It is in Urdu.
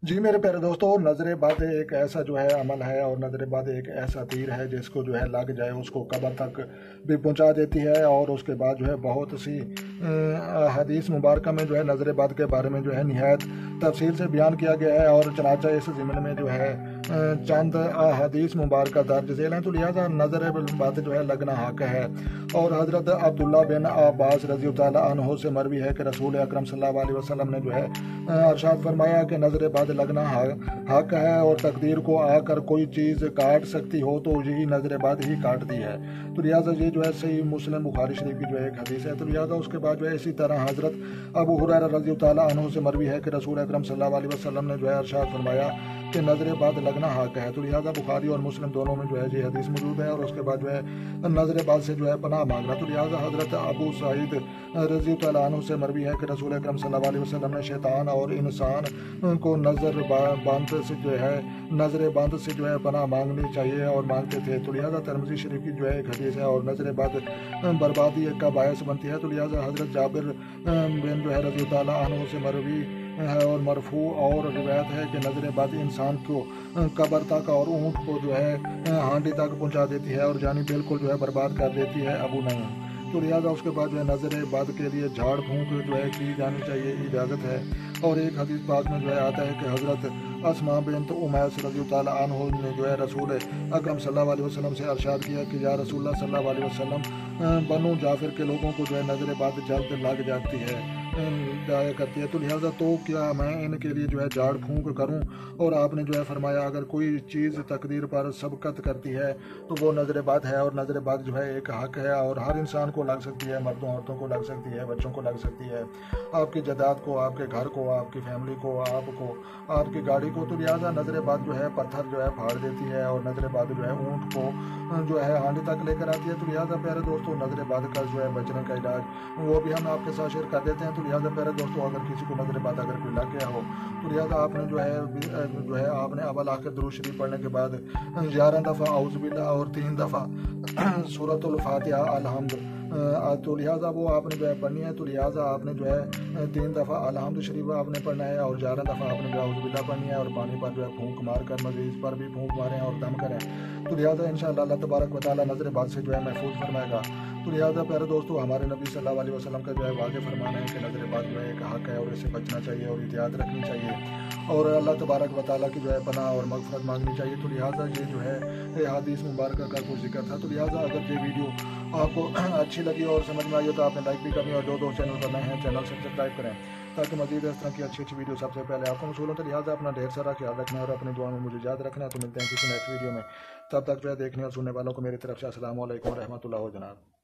جی میرے پیارے دوستوں، نظر بد ایک ایسا جو ہے عمل ہے، اور نظر بد ایک ایسا تیر ہے جس کو جو ہے لگ جائے اس کو قبر تک بھی پہنچا دیتی ہے۔ اور اس کے بعد جو ہے بہت سی حدیث مبارکہ میں جو ہے نظر بد کے بارے میں جو ہے نہایت تفصیل سے بیان کیا گیا ہے، اور چنانچہ اس ضمن میں جو ہے چند حدیث مبارکہ درج ذیل ہیں، تو لہٰذا نظر بد جو ہے لگنا حق ہے۔ اور حضرت عبداللہ بن عباس رضی اللہ عنہ سے مروی ہے کہ رسول اکرم صلی اللہ علیہ وسلم نے جو ہے ارشاد فرمایا کہ نظر بد لگنا حق ہے، اور تقدیر کو آ کر کوئی چیز کاٹ سکتی ہو تو یہی نظر بد ہی کاٹتی ہے۔ تو لہٰذا یہ جو ہے صحیح مسلم بخاری شریف کی جو ہے ایک حدیث ہے۔ تو لہٰذا اس کے بعد جو ہے اسی طرح حضرت ابو ہریرہ رضی اللہ عنہ سے مروی ہے کہ رسول اکرم صلی اللہ علیہ وسلم نے جو ہے ارشاد فرمایا کہ نظر بد لگنا حق ہے۔ تو لہٰذا بخاری اور مسلم دونوں میں جو ہے یہ حدیث موجود ہے، اور اس کے بعد جو ہے نظر بد سے جو ہے پناہ مانگنا۔ تو لہٰذا حضرت ابو سعید رضی اللہ عنہ سے مروی ہے کہ رسول اکرم صلی اللہ علیہ وسلم نے شیطان اور انسان کو نظر بند سے جو ہے پناہ مانگنی چاہیے اور مانگتے تھے۔ تو لہٰذا ترمذی شریف کی جو ہے ایک حدیث ہے، اور نظر بد بربادی کا باعث بنتی ہے۔ تو لہٰذا حضرت جابر بن جو ہے رضی اللہ عنہ سے مروی ہے اور مرفوع اور روایت ہے کہ نظر بد انسان کو قبر تک اور اونٹ کو جو ہے ہانڈی تک پہنچا دیتی ہے، اور جانی بالکل جو ہے برباد کر دیتی ہے۔ ابو نعیم۔ تو لہٰذا اس کے بعد جو ہے نظر بد کے لیے جھاڑ پھونک جو ہے کی جانی چاہیے، اجازت ہے۔ اور ایک حدیث پاک میں جو ہے آتا ہے کہ حضرت اسماء بنت امیس رضی اللہ عنہ نے جو ہے رسول اکرم صلی اللہ علیہ وسلم سے ارشاد کیا کہ یا رسول اللہ صلی اللہ علیہ وسلم، بنو جعفر کے لوگوں کو جو ہے نظر بد جلد لگ جاتی ہے کرتی ہے، تو لہٰذا تو کیا میں ان کے لیے جو ہے جھاڑ پھونک کروں؟ اور آپ نے جو ہے فرمایا اگر کوئی چیز تقدیر پر سبقت کرتی ہے تو وہ نظر بد ہے، اور نظر بد جو ہے ایک حق ہے، اور ہر انسان کو لگ سکتی ہے، مردوں عورتوں کو لگ سکتی ہے، بچوں کو لگ سکتی ہے، آپ کی جائیداد کو، آپ کے گھر کو، آپ کی فیملی کو، آپ کی گاڑی کو۔ تو لہٰذا نظر بد جو ہے پتھر جو ہے پھاڑ دیتی ہے، اور نظر بد جو ہے اونٹ کو جو ہے ہانڈی تک لے کر آتی ہے۔ تو لہٰذا پیارے دوستوں، نظر بد کا جو ہے بچنے کا علاج وہ بھی ہم آپ کے ساتھ شیئر کر دیتے ہیں۔ تو لہٰذا پیارے دوستوں، اگر کسی کو نظر بد اگر کوئی لگ گیا ہو تو لہٰذا آپ نے جو ہے آپ نے اول آخر درود شریف پڑھنے کے بعد 11 دفعہ اعوذ باللہ اور 3 دفعہ سورۃ الفاتحہ الحمد، تو لہٰذا وہ آپ نے جو ہے پڑھنی ہے۔ تو لہٰذا آپ نے جو ہے 3 دفعہ الحمد شریف آپ نے پڑھنا ہے، اور 11 دفعہ آپ نے جو ہے اعوذ باللہ پڑھنی ہے، اور پانی پر جو ہے پھونک مار کر مریض پر بھی پھونک ماریں اور دم کریں۔ تو لہٰذا انشاءاللہ اللہ تبارک و تعالیٰ نظر بد سے جو ہے محفوظ فرمائے گا۔ تو لہٰذا پیارے دوستو، ہمارے نبی صلی اللہ علیہ وسلم کا جو ہے واضح فرمان ہے کہ نظر بد جو ہے ایک حق ہے، اور اس سے بچنا چاہیے اور احتیاط رکھنی چاہیے، اور اللہ تبارک و تعالیٰ کی جو ہے پناہ اور مغفرت مانگنی چاہیے۔ تو لہٰذا یہ جو ہے حدیث مبارکہ کا کوئی ذکر تھا۔ تو لہٰذا اگر یہ ویڈیو آپ کو اچھی لگی اور سمجھ میں آئی ہو تو آپ نے لائک بھی کرنی، اور جو دوست چینل پر نئے ہیں چینل سے سبسکرائب کریں تاکہ مزید اس طرح کی اچھی ویڈیو سب سے پہلے آپ کو موصول ہوں۔ تو لہٰذا اپنا ڈھیر سارا خیال رکھنا اور اپنی دعا میں مجھے یاد رکھنا۔ تو ملتے ہیں کسی نیکسٹ ویڈیو میں، تب تک جو ہے دیکھنے اور سننے والوں کو میری طرف سے السلام علیکم و رحمۃ اللہ جناب۔